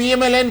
PMLN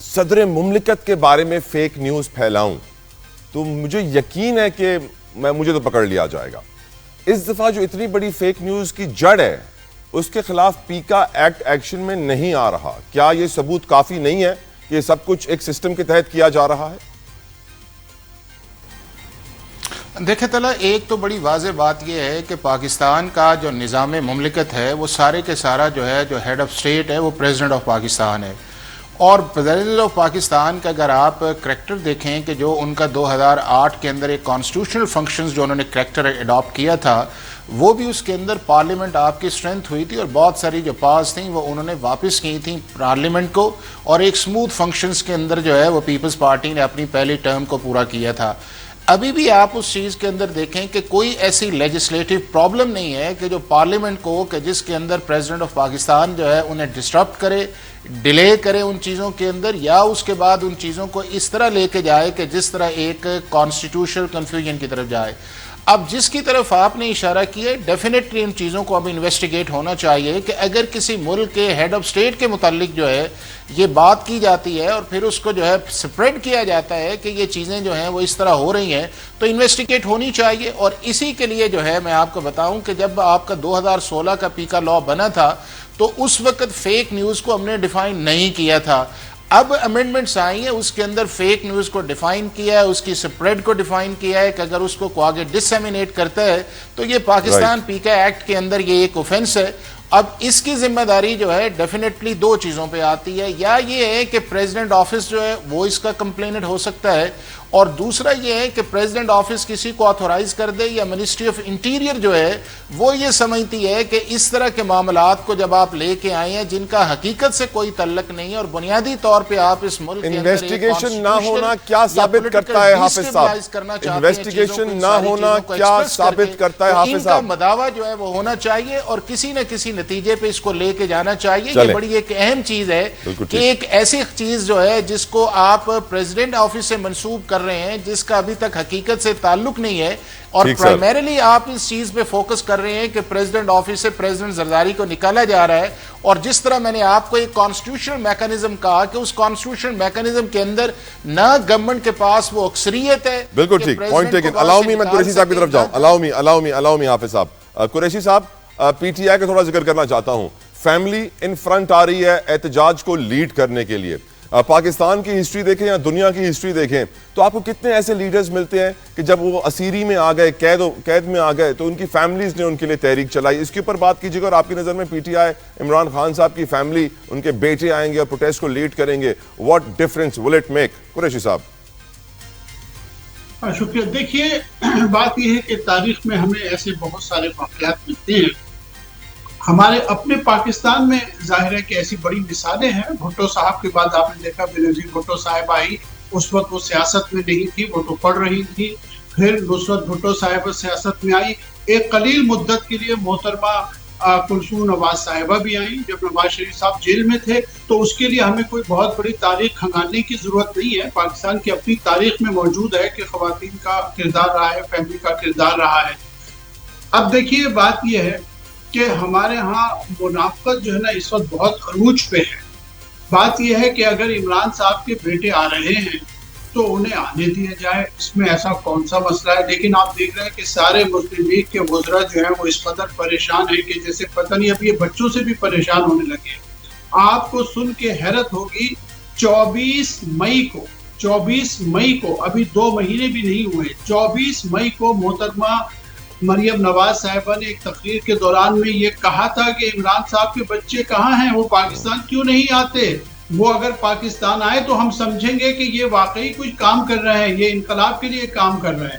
صدر مملکت کے بارے میں فیک نیوز پھیلاؤں تو مجھے یقین ہے کہ مجھے تو پکڑ لیا جائے گا. اس دفعہ جو اتنی بڑی فیک نیوز کی جڑ ہے اس کے خلاف پیکا ایکٹ ایکشن میں نہیں آ رہا. کیا یہ ثبوت کافی نہیں ہے کہ یہ سب کچھ ایک سسٹم کے تحت کیا جا رہا ہے؟ دیکھیں طلع، ایک تو بڑی واضح بات یہ ہے کہ پاکستان کا جو نظام مملکت ہے وہ سارے کے سارا جو ہے جو ہیڈ آف سٹیٹ ہے وہ پریزیڈنٹ آف پاکستان ہے. اور پریزیڈنٹ آف پاکستان کا اگر آپ کریکٹر دیکھیں کہ جو ان کا 2008 کے اندر ایک کانسٹیٹیوشنل فنکشنز جو انہوں نے کریکٹر اڈاپٹ کیا تھا، وہ بھی اس کے اندر پارلیمنٹ آپ کی اسٹرینتھ ہوئی تھی اور بہت ساری جو پاس تھیں وہ انہوں نے واپس کی تھیں پارلیمنٹ کو، اور ایک سموتھ فنکشنز کے اندر جو ہے وہ پیپلز پارٹی نے اپنی پہلی ٹرم کو پورا کیا تھا. ابھی بھی آپ اس چیز کے اندر دیکھیں کہ کوئی ایسی لیجسلیٹو پرابلم نہیں ہے کہ جو پارلیمنٹ کو کہ جس کے اندر پریزیڈنٹ آف پاکستان جو ہے انہیں ڈسٹرپٹ کرے، ڈیلے کرے ان چیزوں کے اندر، یا اس کے بعد ان چیزوں کو اس طرح لے کے جائے کہ جس طرح ایک کانسٹیٹیوشنل کنفیوژن کی طرف جائے. اب جس کی طرف آپ نے اشارہ کیا ہے، ڈیفینیٹلی ان چیزوں کو اب انویسٹیگیٹ ہونا چاہیے کہ اگر کسی ملک کے ہیڈ آف سٹیٹ کے متعلق جو ہے یہ بات کی جاتی ہے اور پھر اس کو جو ہے سپریڈ کیا جاتا ہے کہ یہ چیزیں جو ہیں وہ اس طرح ہو رہی ہیں، تو انویسٹیگیٹ ہونی چاہیے. اور اسی کے لیے جو ہے میں آپ کو بتاؤں کہ جب آپ کا 2016 کا پیکا لا بنا تھا تو اس وقت فیک نیوز کو ہم نے ڈیفائن نہیں کیا تھا. اب امینڈمنٹس آئی ہیں، اس کے اندر فیک نیوز کو ڈیفائن کیا ہے، اس کی سپریڈ کو ڈیفائن کیا ہے کہ اگر اس کو آگے ڈسیمینیٹ کرتا ہے تو یہ پاکستان پیکا ایکٹ کے اندر یہ ایک اوفینس ہے. اب اس کی ذمہ داری جو ہے ڈیفینیٹلی دو چیزوں پہ آتی ہے، یا یہ ہے کہ پریزیڈنٹ آفس جو ہے وہ اس کا کمپلینٹ ہو سکتا ہے، اور دوسرا یہ ہے کہ پریزیڈنٹ آفس کسی کو آتھورائز کر دے، یا منسٹری آف انٹیریئر جو ہے وہ یہ سمجھتی ہے کہ اس طرح کے معاملات کو جب آپ لے کے آئے ہیں جن کا حقیقت سے کوئی تعلق نہیں ہے اور بنیادی طور پہ آپ اس ملک کے اندر انویسٹیگیشن نہ ہونا کیا ثابت کرتا ہے حافظ صاحب؟ انویسٹیگیشن نہ ہونا کیا ثابت کرتا ہے حافظ صاحب؟ مداوا جو ہے وہ ہونا چاہیے اور کسی نہ کسی نتیجے پہ اس کو لے کے جانا چاہیے. یہ بڑی ایک اہم چیز ہے کہ ایک ایسی چیز جو ہے جس کو آپ پریزیڈنٹ آفس سے منسوب کر رہے ہیں جس کا ابھی تک حقیقت سے تعلق نہیں ہے، اور پرائمریلی آپ اس چیز پہ فوکس کر رہے ہیں کہ پریزیڈنٹ آفس سے پریزیڈنٹ زرداری کو نکالا جا رہا ہے. اور جس طرح میں نے آپ کو ایک کانسٹیٹیوشنل میکانزم کہا کہ اس کانسٹیٹیوشنل میکانزم کے اندر نہ گورنمنٹ کے پاس وہ اکثریت ہے. بالکل ٹھیک، پوائنٹ ٹیکن. الاؤ می، میں قریشی صاحب کی طرف جاؤں. الاؤ می حافظ صاحب. قریشی صاحب، پی ٹی آئی کا تھوڑا ذکر کرنا چاہتا ہوں. فیملی ان فرنٹ آ رہی ہے احتجاج کو لیڈ کرنے کے لیے. پاکستان کی ہسٹری دیکھیں یا دنیا کی ہسٹری دیکھیں تو آپ کو کتنے ایسے لیڈرز ملتے ہیں کہ جب وہ اسیری میں آ گئے، قید میں آ گئے، تو ان کی فیملیز نے ان کے لیے تحریک چلائی. اس کے اوپر بات کیجیے گا. اور آپ کی نظر میں P T I, Imran Khan صاحب کی فیملی، ان کے بیٹے آئیں گے اور پروٹیسٹ کو لیڈ کریں گے، what difference will it make? Qureshi صاحب. شکریہ. دیکھیے، بات یہ ہے کہ تاریخ میں ہمیں ایسے بہت سارے واقعات ملتے ہیں. ہمارے اپنے پاکستان میں ظاہر ہے کہ ایسی بڑی مثالیں ہیں. بھٹو صاحب کے بعد آپ نے دیکھا بینظیر بھٹو صاحب آئی، اس وقت وہ سیاست میں نہیں تھی، وہ تو پڑھ رہی تھی. پھر نصرت بھٹو صاحب سیاست میں آئی. ایک قلیل مدت کے لیے محترمہ کلثوم نواز صاحبہ بھی آئیں جب نواز شریف صاحب جیل میں تھے. تو اس کے لیے ہمیں کوئی بہت بڑی تاریخ کھنگالنے کی ضرورت نہیں ہے. پاکستان کی اپنی تاریخ میں موجود ہے کہ خواتین کا کردار رہا ہے، فیملی کا کردار رہا ہے. اب دیکھیے، بات یہ ہے کہ ہمارے ہاں منافقت جو ہے نا اس وقت بہت عروج پہ ہے. بات یہ ہے کہ اگر عمران صاحب کے بیٹے آ رہے ہیں تو انہیں آنے دیا جائے، اس میں ایسا کون سا مسئلہ ہے. لیکن آپ دیکھ رہے ہیں کہ سارے مسلم لیگ کے وزراء جو ہیں وہ اس قدر پریشان ہیں کہ جیسے پتہ نہیں اب یہ بچوں سے بھی پریشان ہونے لگے. آپ کو سن کے حیرت ہوگی، 24 مئی کو ابھی 2 مہینے بھی نہیں ہوئے، 24 مئی کو محترمہ مریم نواز صاحبہ نے ایک تقریر کے دوران میں یہ کہا تھا کہ عمران صاحب کے بچے کہاں ہیں، وہ پاکستان کیوں نہیں آتے، وہ اگر پاکستان آئے تو ہم سمجھیں گے کہ یہ واقعی کچھ کام کر رہے ہیں، یہ انقلاب کے لیے کام کر رہے ہیں.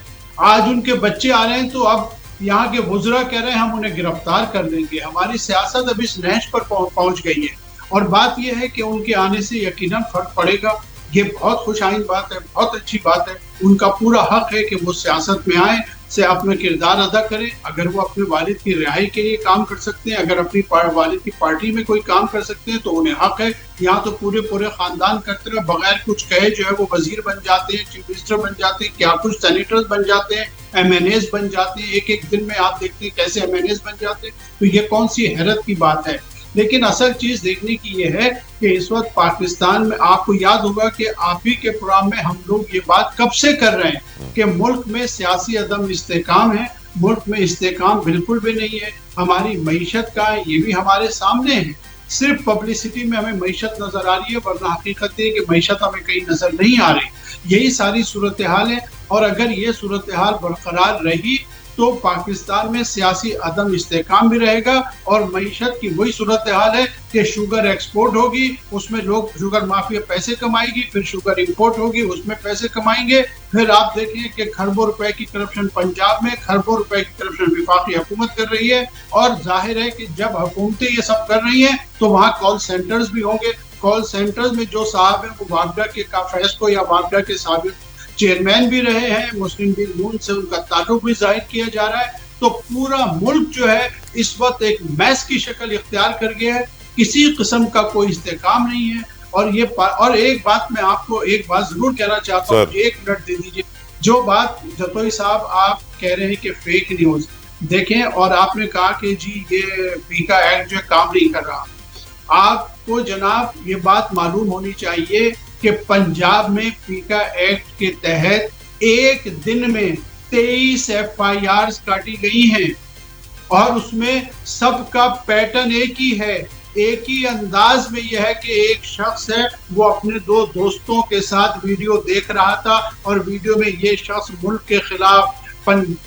آج ان کے بچے آ رہے ہیں تو اب یہاں کے وزراء کہہ رہے ہیں ہم انہیں گرفتار کر لیں گے. ہماری سیاست اب اس نہج پر پہنچ گئی ہے. اور بات یہ ہے کہ ان کے آنے سے یقیناً فرق پڑے گا. یہ بہت خوش آئند بات ہے، بہت اچھی بات ہے. ان کا پورا حق ہے کہ وہ سیاست میں آئیں، سے اپنا کردار ادا کریں. اگر وہ اپنے والد کی رہائی کے لیے کام کر سکتے ہیں، اگر اپنی والد کی پارٹی میں کوئی کام کر سکتے ہیں تو انہیں حق ہے. یہاں تو پورے خاندان کرتے رہے بغیر کچھ کہے جو ہے وہ وزیر بن جاتے ہیں، چیف منسٹر بن جاتے ہیں، کیا کچھ سینیٹرز بن جاتے ہیں، ایم این ایز بن جاتے ہیں. ایک دن میں آپ دیکھتے ہیں کیسے ایم این ایز بن جاتے ہیں. تو یہ کون سی حیرت کی بات ہے. لیکن اصل چیز دیکھنے کی یہ ہے کہ اس وقت پاکستان میں آپ کو یاد ہوگا کہ آپ ہی کے پروگرام میں ہم لوگ یہ بات کب سے کر رہے ہیں کہ ملک میں سیاسی عدم استحکام ہے، ملک میں استحکام بالکل بھی نہیں ہے، ہماری معیشت کا ہے یہ بھی ہمارے سامنے ہے، صرف پبلسٹی میں ہمیں معیشت نظر آ رہی ہے ورنہ حقیقت یہ ہے کہ معیشت ہمیں کہیں نظر نہیں آ رہی، یہی ساری صورتحال ہے۔ اور اگر یہ صورتحال برقرار رہی تو پاکستان میں سیاسی عدم استحکام بھی رہے گا اور معیشت کی وہی صورتحال ہے کہ شوگر ایکسپورٹ ہوگی، اس میں لوگ شوگر مافیا پیسے کمائے گی، پھر شوگر امپورٹ ہوگی اس میں پیسے کمائیں گے، پھر آپ دیکھیں کہ کھربوں روپے کی کرپشن پنجاب میں، کھربوں روپے کی کرپشن وفاقی حکومت کر رہی ہے، اور ظاہر ہے کہ جب حکومتیں یہ سب کر رہی ہیں تو وہاں کال سینٹرز بھی ہوں گے، کال سینٹرز میں جو صاحب ہیں وہ واگڈا کے فیض کو یا واگڈا کے سابق چیئرمین بھی رہے ہیں، مسلم لیگ نون سے ان کا تعلق بھی ظاہر کیا جا رہا ہے، تو پورا ملک جو ہے اس وقت ایک میس کی شکل اختیار کر گیا ہے، کسی قسم کا کوئی استحکام نہیں ہے۔ اور ایک بات میں آپ کو ایک بات ضرور کہنا چاہتا ہوں، ایک منٹ دے دیجیے، جو بات جتوئی صاحب آپ کہہ رہے ہیں کہ فیک نیوز، دیکھیں اور آپ نے کہا کہ جی یہ پیکا ایکٹ جو کام نہیں کر رہا، آپ کو جناب یہ بات معلوم ہونی چاہیے کہ پنجاب میں پیکا ایکٹ کے تحت ایک دن میں 23 FIRs کاٹی گئی ہیں، اور اس میں سب کا پیٹرن ایک ہی ہے، ایک ہی انداز میں یہ ہے کہ ایک شخص ہے وہ اپنے 2 دوستوں کے ساتھ ویڈیو دیکھ رہا تھا، اور ویڈیو میں یہ شخص ملک کے خلاف،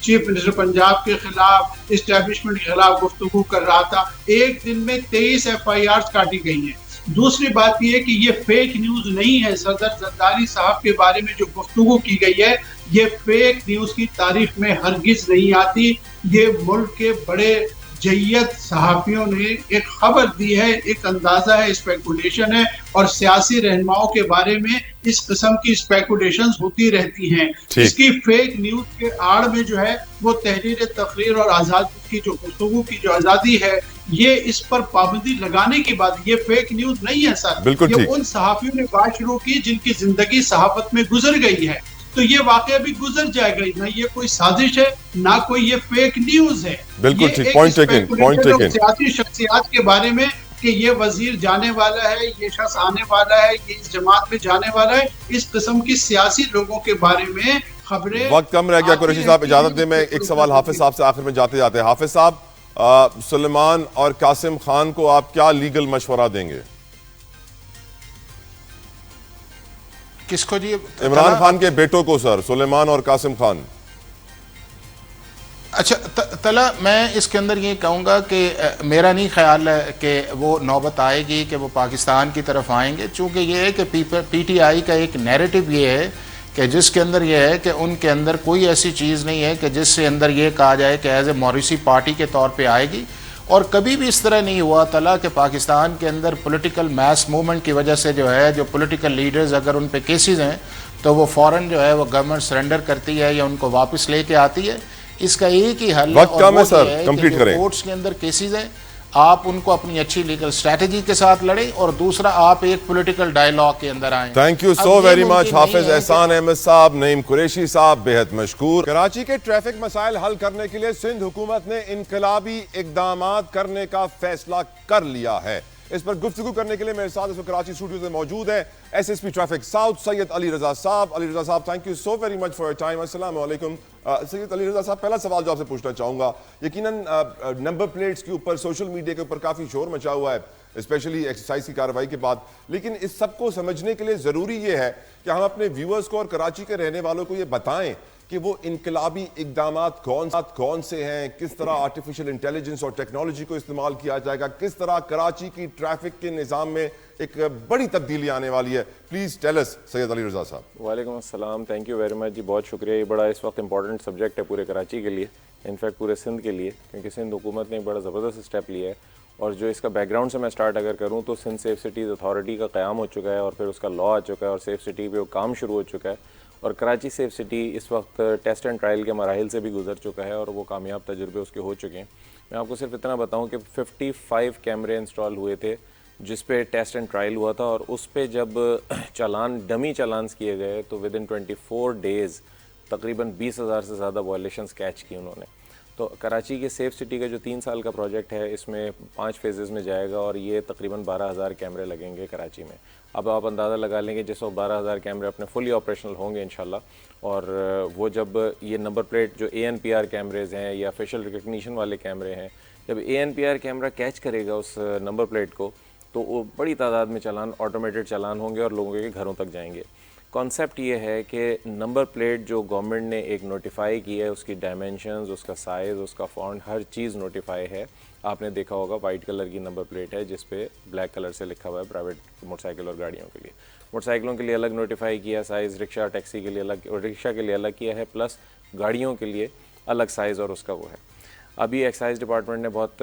چیف منسٹر پنجاب کے خلاف، اسٹیبلشمنٹ کے خلاف گفتگو کر رہا تھا۔ ایک دن میں 23 FIRs کاٹی گئی ہیں۔ دوسری بات یہ ہے کہ یہ فیک نیوز نہیں ہے، صدر زرداری صاحب کے بارے میں جو گفتگو کی گئی ہے یہ فیک نیوز کی تاریخ میں ہرگز نہیں آتی، یہ ملک کے بڑے جیت صحافیوں نے ایک خبر دی ہے، ایک اندازہ ہے، اسپیکولیشن ہے، اور سیاسی رہنماؤں کے بارے میں اس قسم کی اسپیکولیشنز ہوتی رہتی ہیں۔ اس کی فیک نیوز کے آڑ میں جو ہے وہ تحریر تقریر اور آزادی کی جو گفتگو کی جو آزادی ہے، یہ اس پر پابندی لگانے کی بات، یہ فیک نیوز نہیں ہے سر، یہ ان صحافیوں نے بات شروع کی جن کی زندگی صحافت میں گزر گئی ہے، تو یہ واقعہ بھی گزر جائے گا، نہ یہ کوئی سازش ہے نہ کوئی یہ فیک نیوز ہے۔ بالکل ٹھیک، پوائنٹ ٹیکن۔ سیاسی شخصیات کے بارے میں کہ یہ وزیر جانے والا ہے، یہ شخص آنے والا ہے، یہ اس جماعت میں جانے والا ہے، اس قسم کی سیاسی لوگوں کے بارے میں خبریں۔ وقت کم رہ گیا قریشی صاحب، اجازت دیں میں ایک سوال حافظ صاحب سے آخر میں جاتے جاتے ہیں۔ حافظ صاحب، سلیمان اور قاسم خان کو آپ کیا لیگل مشورہ دیں گے؟ کس کو جی؟ عمران خان کے بیٹوں کو سر، سلیمان اور قاسم خان۔ اچھا طلع، میں اس کے اندر یہ کہوں گا کہ میرا نہیں خیال ہے کہ وہ نوبت آئے گی کہ وہ پاکستان کی طرف آئیں گے، چونکہ یہ ہے کہ پی ٹی آئی کا ایک نیریٹو یہ ہے کہ جس کے اندر یہ ہے کہ ان کے اندر کوئی ایسی چیز نہیں ہے کہ جس سے اندر یہ کہا جائے کہ ایز اے موریسی پارٹی کے طور پہ آئے گی، اور کبھی بھی اس طرح نہیں ہوا طلع کہ پاکستان کے اندر پولیٹیکل میس موومنٹ کی وجہ سے جو ہے جو پولیٹیکل لیڈرز اگر ان پہ کیسز ہیں تو وہ فوراً جو ہے وہ گورنمنٹ سرنڈر کرتی ہے یا ان کو واپس لے کے آتی ہے۔ اس کا ایک ہی حل ہے، اور وہ یہ ہے کہ جو کورٹس کے اندر کیسز ہیں آپ ان کو اپنی اچھی لیگل اسٹریٹجی کے ساتھ لڑیں، اور دوسرا آپ ایک پولیٹیکل ڈائیلاگ کے اندر آئیں۔ تھینک یو سو ویری مچ حافظ احسان احمد صاحب، نعیم قریشی صاحب، بہت مشکور۔ کراچی کے ٹریفک مسائل حل کرنے کے لیے سندھ حکومت نے انقلابی اقدامات کرنے کا فیصلہ کر لیا ہے۔ اس پر گفتگو کرنے کے لیے میرے ساتھ اس وقت کراچی اسٹوڈیو میں موجود ہیں S S P traffic south Syed Ali Raza صاحب۔ علی رضا صاحب، thank you so very much for your time. السلام علیکم سید علی رضا صاحب، پہلا سوال جو آپ سے پوچھنا چاہوں گا، یقیناً نمبر پلیٹس کے اوپر سوشل میڈیا کے اوپر کافی شور مچا ہوا ہے، اسپیشلی ایکسرسائز کی کارروائی کے بعد، لیکن اس سب کو سمجھنے کے لیے ضروری یہ ہے کہ ہم اپنے ویورز کو اور کراچی کے رہنے والوں کو یہ بتائیں کہ وہ انقلابی اقدامات کون سے ہیں، کس طرح آرٹیفیشل انٹیلیجنس اور ٹیکنالوجی کو استعمال کیا جائے گا، کس طرح کراچی کی ٹریفک کے نظام میں ایک بڑی تبدیلی آنے والی ہے۔ پلیز ٹیل اس سید علی رضا صاحب۔ وعلیکم السلام، تھینک یو ویری مچ جی، بہت شکریہ۔ یہ بڑا اس وقت امپورٹنٹ سبجیکٹ ہے پورے کراچی کے لیے، انفیکٹ پورے سندھ کے لیے، کیونکہ سندھ حکومت نے ایک بڑا زبردست اسٹیپ لیا ہے، اور جو اس کا بیک گراؤنڈ سے میں اسٹارٹ اگر کروں تو سندھ سیف سٹیز اتھارٹی کا قیام ہو چکا ہے، اور پھر اس کا لا آ چکا ہے، اور سیف سٹی پہ وہ کام شروع ہو چکا ہے، اور کراچی سیف سٹی اس وقت ٹیسٹ اینڈ ٹرائل کے مراحل سے بھی گزر چکا ہے، اور وہ کامیاب تجربے اس کے ہو چکے ہیں۔ میں آپ کو صرف اتنا بتاؤں کہ 55 کیمرے انسٹال ہوئے تھے جس پہ ٹیسٹ اینڈ ٹرائل ہوا تھا، اور اس پہ جب ڈمی چالانس کیے گئے تو ودن 24 days تقریباً 20,000 سے زیادہ وائلیشنز کیچ کی انہوں نے۔ تو کراچی کے سیف سٹی کا جو 3 سال کا پروجیکٹ ہے اس میں 5 فیزز میں جائے گا اور یہ تقریباً 12,000 کیمرے لگیں گے کراچی میں. اب آپ اندازہ لگا لیں گے جس وقت 12,000 کیمرے اپنے فلی آپریشنل ہوں گے انشاءاللہ, اور وہ جب یہ نمبر پلیٹ جو ANPR کیمریز ہیں یا فیشل ریکگنیشن والے کیمرے ہیں, جب ANPR کیمرہ کیچ کرے گا اس نمبر پلیٹ کو تو وہ بڑی تعداد میں چلان آٹومیٹڈ چلان ہوں گے اور لوگوں کے گھروں تک جائیں گے. کانسیپٹ یہ ہے کہ نمبر پلیٹ جو گورنمنٹ نے ایک نوٹیفائی کی ہے, اس کی ڈائمینشنز, اس کا سائز, اس کا فونٹ, ہر چیز نوٹیفائی ہے. آپ نے دیکھا ہوگا وائٹ کلر کی نمبر پلیٹ ہے جس پہ بلیک کلر سے لکھا ہوا ہے پرائیویٹ موٹر سائیکل اور گاڑیوں کے لیے. موٹر سائیکلوں کے لیے الگ نوٹیفائی کیا سائز, رکشہ ٹیکسی کے لیے الگ, رکشہ کے لیے الگ کیا ہے, پلس گاڑیوں کے لیے الگ سائز اور اس کا وہ ہے. ابھی ایکسائز ڈپارٹمنٹ نے بہت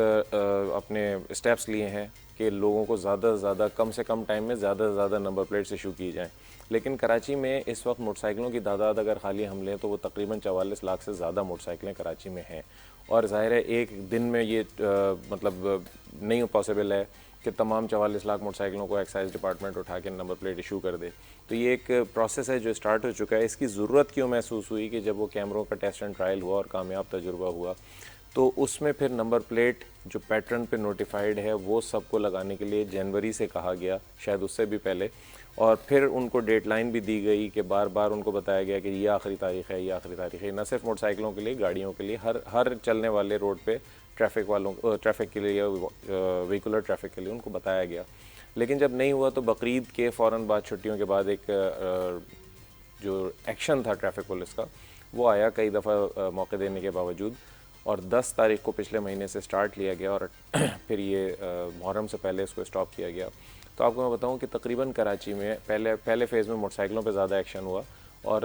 اپنے اسٹیپس لیے ہیں کہ لوگوں کو زیادہ سے زیادہ کم سے کم ٹائم میں زیادہ سے زیادہ نمبر پلیٹس ایشو کی جائیں. لیکن کراچی میں اس وقت موٹر سائیکلوں کی تعداد اگر خالی ہم لیں تو وہ تقریباً 44 لاکھ سے زیادہ موٹر سائیکلیں کراچی میں ہیں, اور ظاہر ہے ایک دن میں یہ مطلب نہیں پاسبل ہے کہ تمام 44 لاکھ موٹر سائیکلوں کو ایکسائز ڈپارٹمنٹ اٹھا کے نمبر پلیٹ ایشو کر دے. تو یہ ایک پروسیس ہے جو اسٹارٹ ہو چکا ہے. اس کی ضرورت کیوں محسوس ہوئی کہ جب وہ کیمروں کا ٹیسٹ اینڈ ٹرائل ہوا اور کامیاب تجربہ ہوا تو اس میں پھر نمبر پلیٹ جو پیٹرن پہ نوٹیفائڈ ہے وہ سب کو لگانے کے لیے جنوری سے کہا گیا, شاید اس سے بھی پہلے, اور پھر ان کو ڈیٹ لائن بھی دی گئی کہ بار بار ان کو بتایا گیا کہ یہ آخری تاریخ ہے, یہ آخری تاریخ ہے. نہ صرف موٹر سائیکلوں کے لیے, گاڑیوں کے لیے, ہر چلنے والے روڈ پہ ٹریفک کے لیے, وہیکولر ٹریفک کے لیے ان کو بتایا گیا. لیکن جب نہیں ہوا تو بقرعید کے فوراً بعد, چھٹیوں کے بعد, ایک جو ایکشن تھا ٹریفک پولیس کا وہ آیا کئی دفعہ موقع دینے کے باوجود, اور 10 تاریخ کو پچھلے مہینے سے سٹارٹ لیا گیا اور پھر یہ محرم سے پہلے اس کو اسٹاپ کیا گیا. تو آپ کو میں بتاؤں کہ تقریباً کراچی میں پہلے فیز میں موٹر سائیکلوں پہ زیادہ ایکشن ہوا, اور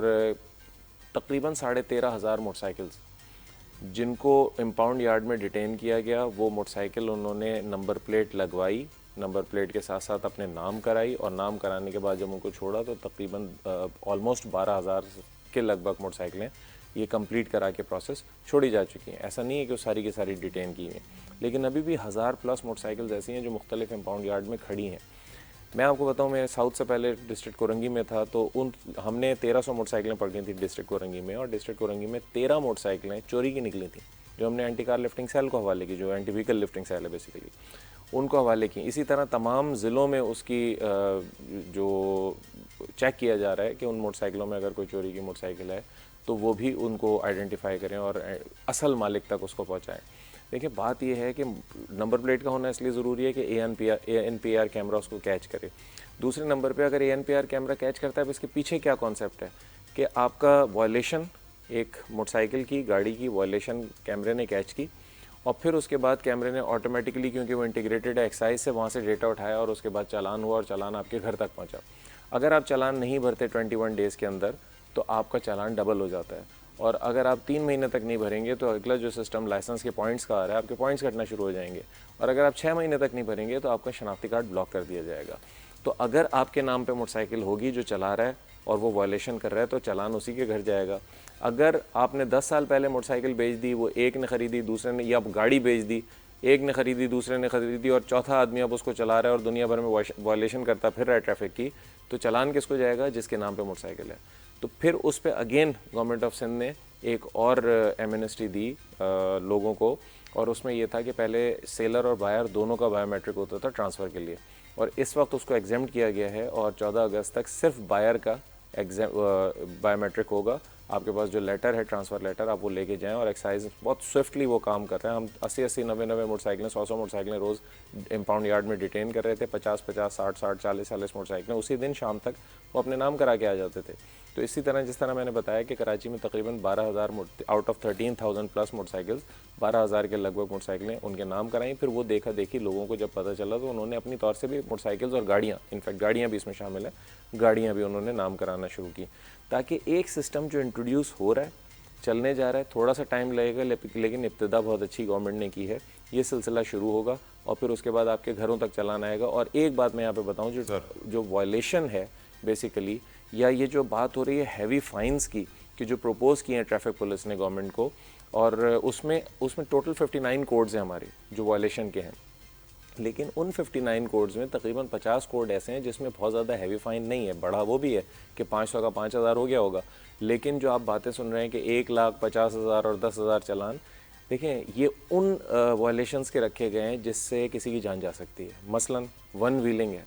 تقریباً 13,500 موٹر سائیکلز جن کو امپاؤنڈ یارڈ میں ڈیٹین کیا گیا, وہ موٹر سائیکل انہوں نے نمبر پلیٹ لگوائی, نمبر پلیٹ کے ساتھ ساتھ اپنے نام کرائی, اور نام کرانے کے بعد جب ان کو چھوڑا تو تقریباً آلموسٹ 12,000 کے لگ بھگ موٹر سائیکلیں یہ کمپلیٹ کرا کے پروسیس چھوڑی جا چکی ہیں. ایسا نہیں ہے کہ وہ ساری کی ساری ڈیٹین کی ہیں, لیکن ابھی بھی 1000+ موٹر سائیکلز ایسی ہیں جو مختلف امپاؤنڈ یارڈ میں کھڑی ہیں. میں آپ کو بتاؤں, میں ساؤتھ سے پہلے ڈسٹرکٹ کورنگی میں تھا تو ہم نے 1300 موٹر سائیکلیں پکڑی تھیں ڈسٹرکٹ کورنگی میں, اور ڈسٹرکٹ کورنگی میں 13 موٹر سائیکلیں چوری کی نکلی تھیں جو ہم نے اینٹی کار لفٹنگ سیل کو حوالے کی, جو اینٹی وہیکل لفٹنگ سیل ہے بیسیکلی, ان کو حوالے کی. اسی طرح تمام ضلعوں میں اس کی جو چیک کیا جا رہا ہے کہ ان موٹر سائیکلوں میں اگر کوئی چوری کی موٹر سائیکل ہے تو وہ بھی ان کو آئیڈینٹیفائی کریں اور اصل مالک تک اس کو پہنچائیں. دیکھیں بات یہ ہے کہ نمبر پلیٹ کا ہونا اس لیے ضروری ہے کہ ANPR کیمرہ اس کو کیچ کرے. دوسرے نمبر پہ اگر ANPR کیمرہ کیچ کرتا ہے تو اس کے پیچھے کیا کانسیپٹ ہے کہ آپ کا وائلیشن, ایک موٹر سائیکل کی, گاڑی کی وائلیشن کیمرے نے کیچ کی, اور پھر اس کے بعد کیمرے نے آٹومیٹکلی, کیونکہ وہ انٹیگریٹڈ ہے ایکسائز سے, وہاں سے ڈیٹا اٹھایا اور اس کے بعد چالان ہوا اور چالان آپ کے گھر تک پہنچا. اگر آپ چالان نہیں بھرتے 21 ڈیز کے اندر تو آپ کا چالان ڈبل ہو جاتا ہے, اور اگر آپ 3 مہینے تک نہیں بھریں گے تو اگلا جو سسٹم لائسنس کے پوائنٹس کا آ رہا ہے, آپ کے پوائنٹس کٹنا شروع ہو جائیں گے, اور اگر آپ 6 مہینے تک نہیں بھریں گے تو آپ کا شناختی کارڈ بلاک کر دیا جائے گا. تو اگر آپ کے نام پہ موٹر سائیکل ہوگی جو چلا رہا ہے اور وہ وائلیشن کر رہا ہے تو چالان اسی کے گھر جائے گا. اگر آپ نے 10 سال پہلے موٹر سائیکل بیچ دی, وہ ایک نے خریدی, دوسرے نے, یا گاڑی بیچ دی, ایک نے خریدی, دوسرے نے خریدی, اور چوتھا آدمی اب اس کو چلا رہا ہے اور دنیا بھر میں وائلیشن کرتا پھر رہا ہے ٹریفک کی, تو چالان کس کو جائے گا؟ جس کے نام پہ موٹر سائیکل ہے. تو پھر اس پہ اگین گورنمنٹ آف سندھ نے ایک اور ایمنسٹی دی لوگوں کو, اور اس میں یہ تھا کہ پہلے سیلر اور بائر دونوں کا بایو میٹرک ہوتا تھا ٹرانسفر کے لیے, اور اس وقت اس کو ایگزیمٹ کیا گیا ہے, اور 14 اگست تک صرف بائر کا بایو میٹرک ہوگا. آپ کے پاس جو لیٹر ہے, ٹرانسفر لیٹر, آپ وہ لے کے جائیں, اور ایکسائز بہت سوئفٹلی وہ کام کر رہے ہیں. ہم 80 90 موٹر سائیکلیں, 100 موٹر سائیکلیں روز امپاؤنڈ یارڈ میں ڈیٹین کر رہے تھے, 50 60 40 موٹر سائیکلیں اسی دن شام تک وہ اپنے نام کرا کے آ جاتے تھے. تو اسی طرح جس طرح میں نے بتایا کہ کراچی میں تقریباً 12,000 آؤٹ آف 13,000+ موٹر سائیکلز, 12,000 کے لگ بھگ موٹر سائیکلیں ان کے نام کرائیں. پھر وہ دیکھا دیکھی لوگوں کو جب پتہ چلا تو انہوں نے اپنی طور سے بھی موٹر سائیکلز اور گاڑیاں, انفیکٹ گاڑیاں بھی اس میں شامل ہیں, گاڑیاں بھی انہوں نے نام کرانا شروع کی, تاکہ ایک سسٹم جو انٹروڈیوس ہو رہا ہے, چلنے جا رہا ہے, تھوڑا سا ٹائم لگے گا لیکن ابتدا بہت اچھی گورنمنٹ نے کی ہے. یہ سلسلہ شروع ہوگا اور پھر اس کے بعد آپ کے گھروں تک چلان آئے گا. اور ایک بات میں یہاں پہ بتاؤں, جو وائلیشن ہے بیسیکلی, یا یہ جو بات ہو رہی ہے ہیوی فائنز کی, کہ جو پروپوز کیے ہیں ٹریفک پولیس نے گورنمنٹ کو, اور اس میں ٹوٹل 59 کوڈز ہیں ہمارے جو وائلیشن کے ہیں, لیکن ان 59 کوڈز میں تقریباً 50 کوڈ ایسے ہیں جس میں بہت زیادہ ہیوی فائن نہیں ہے. بڑا وہ بھی ہے کہ 500 کا 5,000 ہو گیا ہوگا, لیکن جو آپ باتیں سن رہے ہیں کہ 1,50,000 اور 10,000 چلان, دیکھیں یہ ان وائلیشنس کے رکھے گئے ہیں جس سے کسی کی جان جا سکتی ہے. مثلاً ون ویلنگ ہے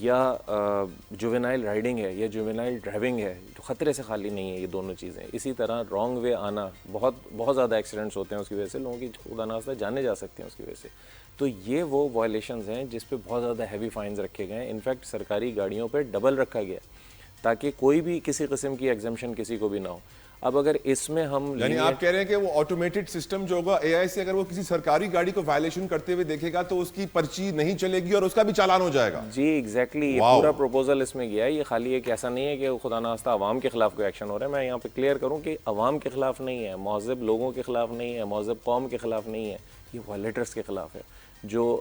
یا جوینائل رائڈنگ ہے یا جوینائل ڈرائیونگ ہے, جو خطرے سے خالی نہیں ہے یہ دونوں چیزیں. اسی طرح رانگ وے آنا, بہت زیادہ ایکسیڈنٹس ہوتے ہیں اس کی وجہ سے, لوگوں کی خدا نخواستہ جانے جا سکتی ہیں اس کی وجہ سے. تو یہ وہ وائلیشنز ہیں جس پہ بہت زیادہ ہیوی فائنز رکھے گئے ہیں. انفیکٹ سرکاری گاڑیوں پہ ڈبل رکھا گیا تاکہ کوئی بھی کسی قسم کی ایگزمپشن کسی کو بھی نہ ہو. اب اگر اس میں ہم یعنی آپ کہہ رہے ہیں کہ وہ آٹومیٹڈ سسٹم جو ہوگا اے آئی سے, اگر وہ کسی سرکاری گاڑی کو وائلیشن کرتے ہوئے دیکھے گا تو اس کی پرچی نہیں چلے گی اور اس کا بھی چالان ہو جائے گا. جی ایگزیکٹلی, یہ پورا پروپوزل اس میں گیا ہے. یہ خالی ایک ایسا نہیں ہے کہ خدا نخواستہ عوام کے خلاف کوئی ایکشن ہو رہا ہے. میں یہاں پہ کلیئر کروں کہ عوام کے خلاف نہیں ہے, مہذب لوگوں کے خلاف نہیں ہے, مہذب قوم کے خلاف نہیں ہے, یہ وائلیٹرس کے خلاف ہے جو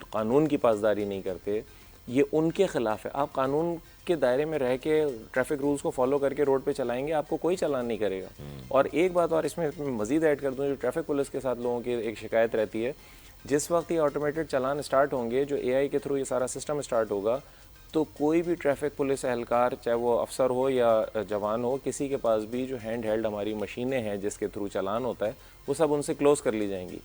قانون کی پاسداری نہیں کرتے. یہ ان کے خلاف ہے. آپ قانون کے دائرے میں رہ کے ٹریفک رولز کو فالو کر کے روڈ پہ چلائیں گے, آپ کو کوئی چلان نہیں کرے گا. اور ایک بات اور اس میں مزید ایڈ کر دوں, جو ٹریفک پولیس کے ساتھ لوگوں کی ایک شکایت رہتی ہے, جس وقت یہ آٹومیٹڈ چلان اسٹارٹ ہوں گے, جو اے آئی کے تھرو یہ سارا سسٹم اسٹارٹ ہوگا, تو کوئی بھی ٹریفک پولیس اہلکار, چاہے وہ افسر ہو یا جوان ہو, کسی کے پاس بھی جو ہینڈ ہیلڈ ہماری مشینیں ہیں جس کے تھرو چلان ہوتا ہے, وہ سب ان سے کلوز کر لی جائیں گی.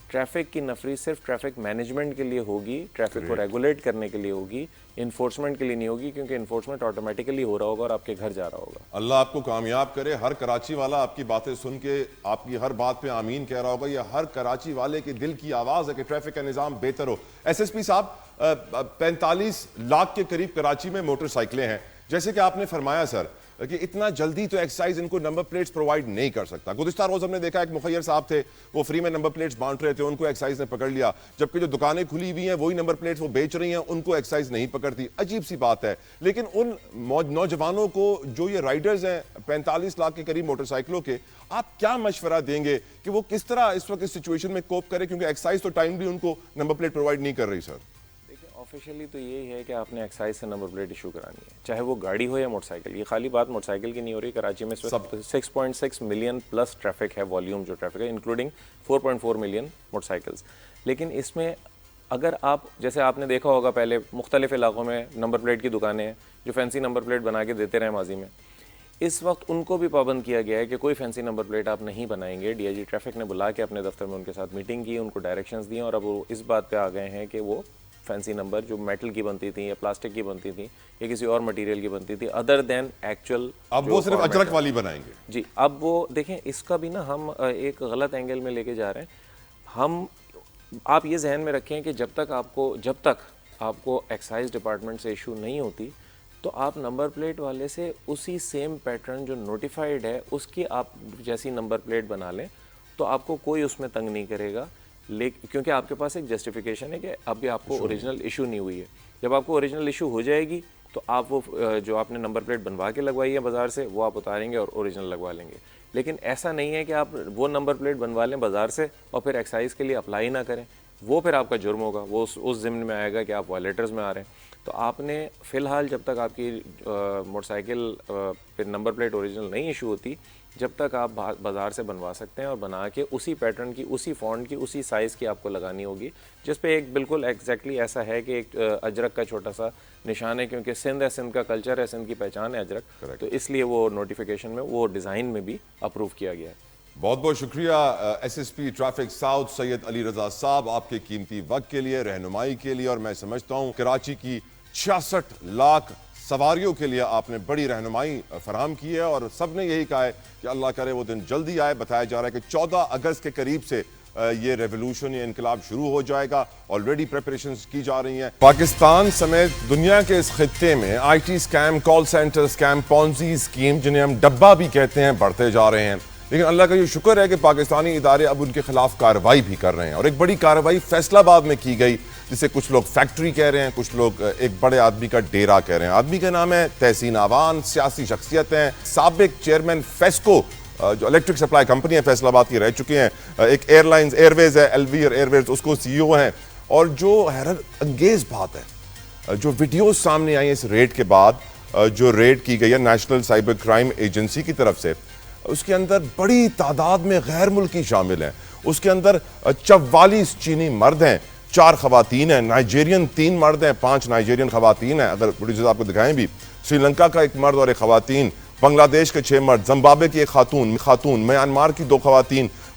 ٹریفک کی نفری صرف ٹریفک مینجمنٹ کے لیے ہوگی, ٹریفک کو ریگولیٹ کرنے کے لیے ہوگی, انفورسمنٹ کے لیے نہیں ہوگی, کیونکہ انفورسمنٹ آٹومیٹیکلی ہو رہا ہوگا اور آپ کے گھر جا رہا ہوگا. اللہ آپ کو کامیاب کرے. ہر کراچی والا آپ کی باتیں سن کے آپ کی ہر بات پہ آمین کہہ رہا ہوگا. یہ ہر کراچی والے کے دل کی آواز ہے کہ ٹریفک کا نظام بہتر ہو. ایس ایس پی صاحب, 45 لاکھ کے قریب کراچی میں موٹر سائیکلیں ہیں. جیسے کہ آپ نے فرمایا سر کہ اتنا جلدی تو ایکسائز ان کو نمبر پلیٹس پرووائڈ نہیں کر سکتا. گزشتہ روز ہم نے دیکھا ایک مخیر صاحب تھے, وہ فری میں نمبر پلیٹس بانٹ رہے تھے, ان کو ایکسائز نے پکڑ لیا, جبکہ جو دکانیں کھلی ہوئی ہیں وہی نمبر پلیٹس وہ بیچ رہی ہیں, ان کو ایکسائز نہیں پکڑتی. عجیب سی بات ہے. لیکن ان نوجوانوں کو جو یہ رائڈرز ہیں 45 لاکھ کے قریب موٹر سائیکلوں کے, آپ کیا مشورہ دیں گے کہ وہ کس طرح اس وقت اس سچویشن میں کوپ کرے, کیونکہ ایکسائز تو ٹائملی ان کو نمبر پلیٹ پرووائڈ نہیں کر رہی سر؟ آفیشیلی تو یہی ہے کہ آپ نے ایکسائز سے نمبر پلیٹ ایشو کرانی ہے, چاہے وہ گاڑی ہو یا موٹر سائیکل. یہ خالی بات موٹر سائیکل کی نہیں ہو رہی. کراچی میں 6.6 ملین پلس ٹریفک ہے, والیوم جو ٹریفک ہے, انکلوڈنگ 4.4 ملین موٹر سائیکلز. لیکن اس میں اگر آپ, جیسے آپ نے دیکھا ہوگا پہلے مختلف علاقوں میں نمبر پلیٹ کی دکانیں ہیں جو فینسی نمبر پلیٹ بنا کے دیتے رہے ماضی میں, اس وقت ان کو بھی پابند کیا گیا ہے کہ کوئی فینسی نمبر پلیٹ آپ نہیں بنائیں گے. ڈی آئی جی ٹریفک نے بلا کے اپنے دفتر میں ان کے ساتھ میٹنگ کی, ان کو ڈائریکشنز دیں, اور اب وہ اس بات پہ آ گئے ہیں کہ وہ فینسی نمبر جو میٹل کی بنتی تھیں یا پلاسٹک کی بنتی تھیں یا کسی اور مٹیریل کی بنتی تھی ادر دین ایکچوئل, اب وہ صرف اجرک والی بنائیں گے. جی اب وہ دیکھیں, اس کا بھی نا ہم ایک غلط اینگل میں لے کے جا رہے ہیں. ہم, آپ یہ ذہن میں رکھیں کہ جب تک آپ کو ایکسائز ڈپارٹمنٹ سے ایشو نہیں ہوتی, تو آپ نمبر پلیٹ والے سے اسی سیم پیٹرن جو نوٹیفائڈ ہے اس کی آپ جیسی نمبر پلیٹ بنا لیں, تو آپ کو کوئی اس میں تنگ نہیں کرے گا. کیونکہ آپ کے پاس ایک جسٹیفیکیشن ہے کہ ابھی آپ کو اوریجنل ایشو نہیں ہوئی ہے. جب آپ کو اوریجنل ایشو ہو جائے گی تو آپ وہ جو آپ نے نمبر پلیٹ بنوا کے لگوائی ہے بازار سے, وہ آپ اتاریں گے اور اوریجنل لگوا لیں گے. لیکن ایسا نہیں ہے کہ آپ وہ نمبر پلیٹ بنوا لیں بازار سے اور پھر ایکسائز کے لیے اپلائی نہ کریں, وہ پھر آپ کا جرم ہوگا, وہ اس ضمن میں آئے گا کہ آپ وائلیٹرز میں آ رہے ہیں. تو آپ نے فی الحال جب تک آپ کی موٹر سائیکل پہ نمبر پلیٹ اوریجنل نہیں ایشو ہوتی, جب تک آپ بازار سے بنوا سکتے ہیں اور بنا کے اسی پیٹرن کی, اسی فونٹ کی, اسی سائز کی آپ کو لگانی ہوگی, جس پہ ایک بالکل ایگزیکٹلی ایسا ہے کہ ایک اجرک کا چھوٹا سا نشان ہے, کیونکہ سندھ ہے, سندھ کا کلچر ہے, سندھ کی پہچان ہے اجرک, تو اس لیے وہ نوٹیفیکیشن میں وہ ڈیزائن میں بھی اپروو کیا گیا ہے. بہت بہت شکریہ S S P traffic south Syed Ali Raza صاحب, آپ کے قیمتی وقت کے لیے, رہنمائی کے لیے. اور میں سمجھتا ہوں کراچی کی 66 لاکھ سواریوں کے لیے آپ نے بڑی رہنمائی فراہم کی ہے, اور سب نے یہی کہا ہے کہ اللہ کرے وہ دن جلدی آئے. بتایا جا رہا ہے کہ 14 اگست کے قریب سے یہ ریولوشن, یہ انقلاب شروع ہو جائے گا. آلریڈی پریپریشنز کی جا رہی ہیں. پاکستان سمیت دنیا کے اس خطے میں I T scheme, call centre scheme, Ponzi scheme, جنہیں ہم ڈبہ بھی کہتے ہیں, بڑھتے جا رہے ہیں. لیکن اللہ کا یہ شکر ہے کہ پاکستانی ادارے اب ان کے خلاف کارروائی بھی کر رہے ہیں, اور ایک بڑی کارروائی فیصل آباد میں کی گئی, جسے کچھ لوگ فیکٹری کہہ رہے ہیں, کچھ لوگ ایک بڑے آدمی کا ڈیرا کہہ رہے ہیں. آدمی کا نام ہے تحسین آوان, سیاسی شخصیت ہیں, سابق چیئرمین فیسکو جو الیکٹرک سپلائی کمپنی ہے فیصل آباد کی رہ چکے ہیں, ایک ایئر ویز ہے ایلویر ایئر ویز, اس کو سی او ہیں. اور جو حیرت انگیز بات ہے, جو ویڈیوز سامنے آئی ہیں اس ریڈ کے بعد, جو ریڈ کی گئی ہے نیشنل سائبر کرائم ایجنسی کی طرف سے, اس کے اندر بڑی تعداد میں غیر ملکی شامل ہیں. اس کے اندر 44 چینی مرد ہیں, 4 خواتین ہیں, نائجیرین 3 مرد ہیں, 5 نائجیرین خواتین ہیں. اگر پروڈیوسرز آپ کو دکھائیں بھی, سری لنکا کا 1 مرد اور 1 خواتین, بنگلہ دیش کے 6 مرد, زمبابوے کی 1 خاتون, میانمار کی 2 خواتین,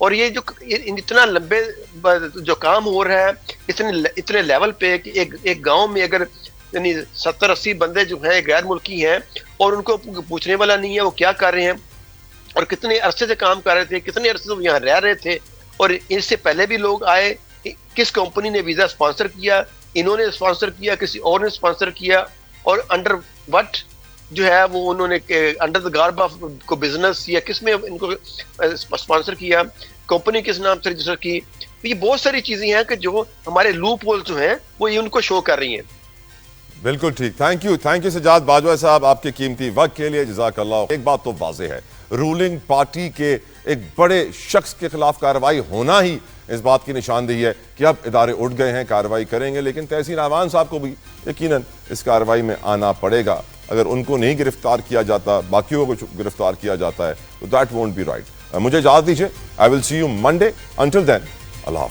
اور یہ جو اتنا لمبے جو کام ہو رہا ہے اتنے لیول پہ کہ ایک گاؤں میں اگر یعنی 70-80 بندے جو ہیں غیر ملکی ہیں اور ان کو پوچھنے والا نہیں ہے وہ کیا کر رہے ہیں اور کتنے عرصے سے کام کر رہے تھے, کتنے عرصے سے وہ یہاں رہ رہے تھے, اور اس سے پہلے بھی لوگ آئے, کس کمپنی نے ویزا اسپانسر کیا, انہوں نے اسپانسر کیا, کسی اور نے اسپانسر کیا, اور انڈر وٹ جو ہے وہ انہوں نے انڈر دا گارب آف کو بزنس یا کس میں ان کو اسپانسر کیا, کمپنی کس نام سے رجسٹر کی. یہ بہت ساری چیزیں ہیں کہ جو ہمارے لوپ ہول جو ہیں وہ یہ ان کو شو کر رہی ہیں. بالکل ٹھیک, تھینک یو سجاد باجوہ صاحب آپ کے قیمتی وقت کے لیے, جزاک اللہ. ایک بات تو واضح ہے, رولنگ پارٹی کے ایک بڑے شخص کے خلاف کارروائی ہونا ہی اس بات کی نشاندہی ہے کہ اب ادارے اٹھ گئے ہیں, کارروائی کریں گے, لیکن تحسین اعوان صاحب کو بھی یقیناً اس کارروائی میں آنا پڑے گا. اگر ان کو نہیں گرفتار کیا جاتا, باقیوں کو گرفتار کیا جاتا ہے, تو دیٹ وونٹ بی رائٹ. مجھے اجازت دیجیے, آئی ول سی یو منڈے. انٹل دین, اللہ حافظ.